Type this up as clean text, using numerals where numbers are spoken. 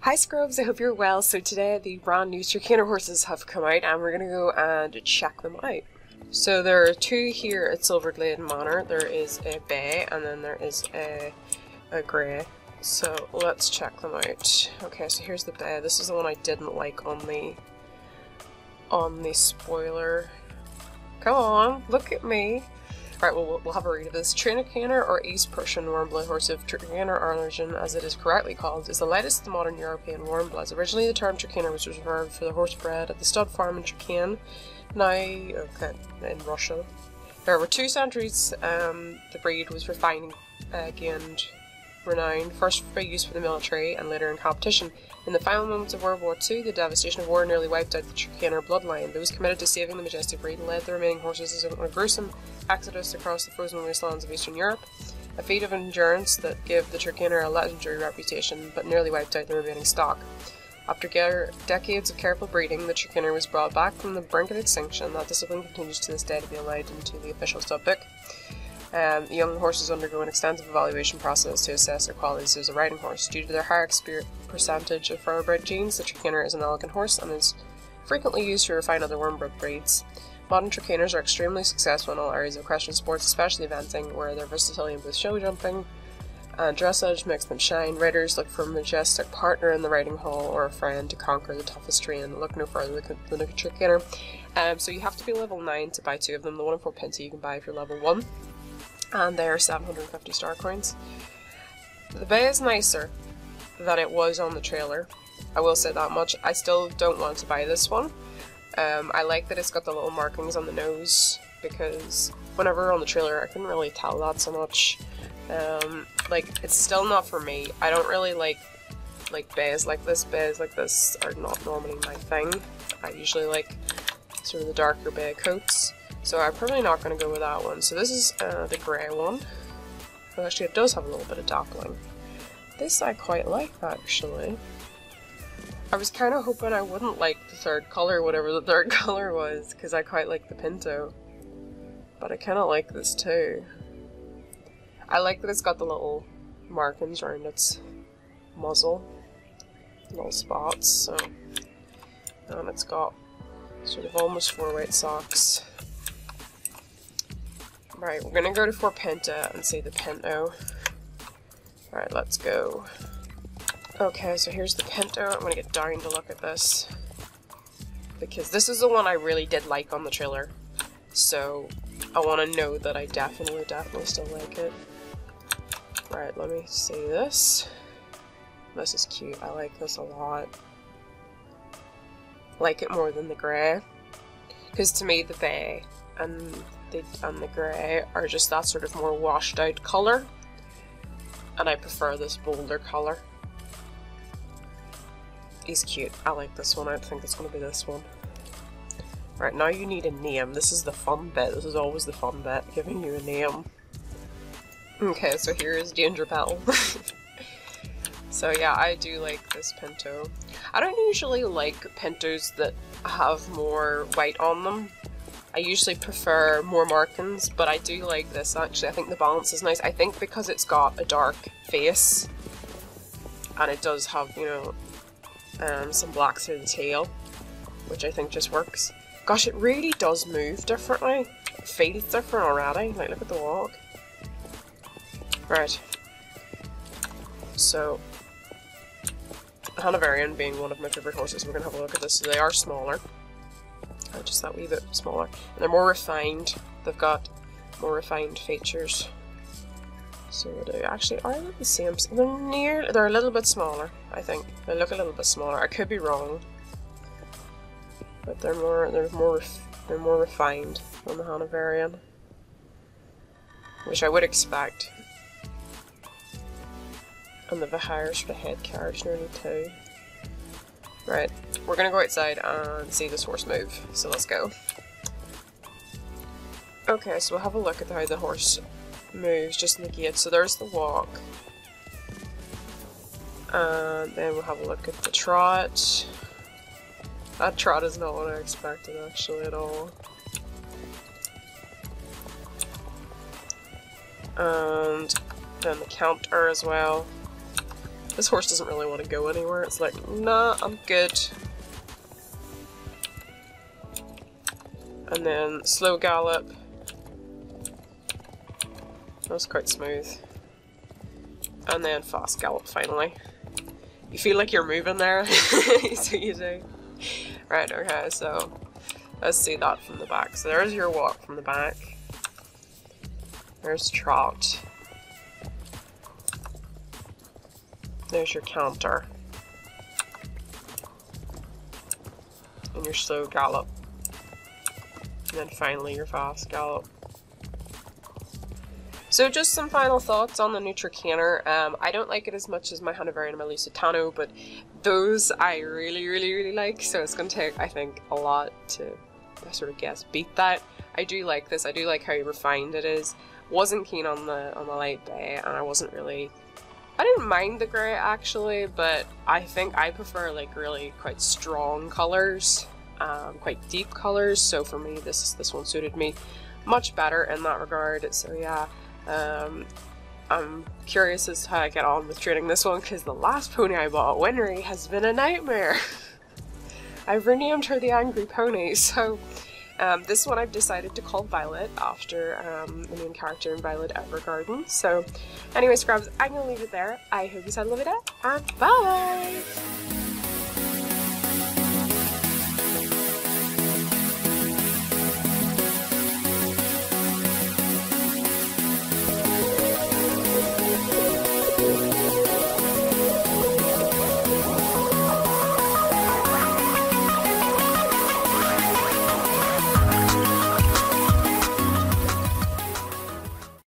Hi Scrubs, I hope you're well. So today the brand new TRAKEHNER horses have come out and we're going to go and check them out. So there are two here at Silverglade Manor. There is a bay and then there is a grey. So let's check them out. Okay, so here's the bay. This is the one I didn't like on the spoiler. Come on, look at me. Right, well, we'll have a read of this. TRAKEHNER, or East Prussian warmblood horse of TRAKEHNER Origin, as it is correctly called, is the lightest of the modern European warmbloods. Originally, the term TRAKEHNER was reserved for the horse bred at the stud farm in Trakehn, now, okay, in Russia. There were 2 centuries, the breed was refined, gained renown, first for use for the military and later in competition. In the final moments of World War II, the devastation of war nearly wiped out the TRAKEHNER bloodline. Those committed to saving the majestic breed led the remaining horses on a gruesome exodus across the frozen wastelands of Eastern Europe, a feat of endurance that gave the TRAKEHNER a legendary reputation, but nearly wiped out the remaining stock. After decades of careful breeding, the TRAKEHNER was brought back from the brink of extinction. That discipline continues to this day to be allowed into the official studbook. The young horses undergo an extensive evaluation process to assess their qualities as a riding horse. Due to their higher percentage of thoroughbred genes, the TRAKEHNER is an elegant horse and is frequently used to refine other warmblood breeds. Modern TRAKEHNERs are extremely successful in all areas of equestrian sports, especially eventing, where their versatility in both show jumping and dressage makes them shine. Riders look for a majestic partner in the riding hall or a friend to conquer the toughest terrain. Look no further than a TRAKEHNER. So you have to be level 9 to buy 2 of them. The one in Fort Pinto you can buy if you're level 1. And they are 750 star coins. The bay is nicer than it was on the trailer. I will say that much. I still don't want to buy this one. I like that it's got the little markings on the nose, because whenever on the trailer I couldn't really tell that so much. Like, it's still not for me. I don't really like bays like this. Bays like this are not normally my thing. I usually like sort of the darker bay coats. So I'm probably not going to go with that one. So this is the grey one. Well, actually it does have a little bit of dappling. This I quite like, actually. I was kind of hoping I wouldn't like the third colour, whatever the third colour was, because I quite like the Pinto. But I kind of like this too. I like that it's got the little markings around its muzzle. Little spots, so. And it's got sort of almost 4 weight socks. Right, we're gonna go to Fort Pinto and see the Pinto. Alright, let's go. Okay, so here's the Pinto. I'm gonna get down to look at this, because this is the one I really did like on the trailer. So I want to know that I definitely still like it. Right, let me see this. This is cute. I like this a lot. Like it more than the grey, because to me the bay and the grey are just that sort of more washed out colour, and I prefer this bolder colour. He's cute. I like this one. I think it's going to be this one. Right, now you need a name. This is the fun bit. This is always the fun bit, giving you a name. Okay, so here is Danger Bell. So yeah, I do like this Pinto. I don't usually like Pintos that have more white on them. I usually prefer more markings, but I do like this actually. I think the balance is nice. I think because it's got a dark face, and it does have, you know, some black through the tail, which I think just works. Gosh, it really does move differently. It feels different already. Like, look at the walk. Right. So, the Hanoverian being one of my favourite horses, we're going to have a look at this. So they are smaller. Just that wee bit smaller. And they're more refined. They've got more refined features. So they actually are they the same. They're a little bit smaller, I think. They look a little bit smaller. I could be wrong. But they're more refined than the Hanoverian, which I would expect. And they've a higher sort of head carriage nearly too. Right, we're gonna go outside and see this horse move, so let's go. Okay, so we'll have a look at how the horse moves just in the gate. So there's the walk. And then we'll have a look at the trot. That trot is not what I expected actually at all. And then the counter as well. This horse doesn't really want to go anywhere. It's like, nah, I'm good. And then slow gallop. That was quite smooth. And then fast gallop finally. You feel like you're moving there. So you do. Right, okay, so let's see that from the back. So there's your walk from the back. There's trot. There's your canter. And your slow gallop. And then finally your fast gallop. So just some final thoughts on the new TRAKEHNER. I don't like it as much as my Hanoverian and my Lusitano, but those I really like, so it's going to take, I think, a lot to, I sort of guess, beat that. I do like this. I do like how refined it is. Wasn't keen on the light bay, and I didn't mind the grey actually, but I think I prefer like really quite strong colours, quite deep colours, so for me this one suited me much better in that regard. So yeah. I'm curious as to how I get on with training this one, because the last pony I bought, Winry, has been a nightmare. I've renamed her the Angry Pony, so this one I've decided to call Violet after the main character in Violet Evergarden. So anyway, Scrubs, I'm going to leave it there. I hope you had a lovely day, and bye!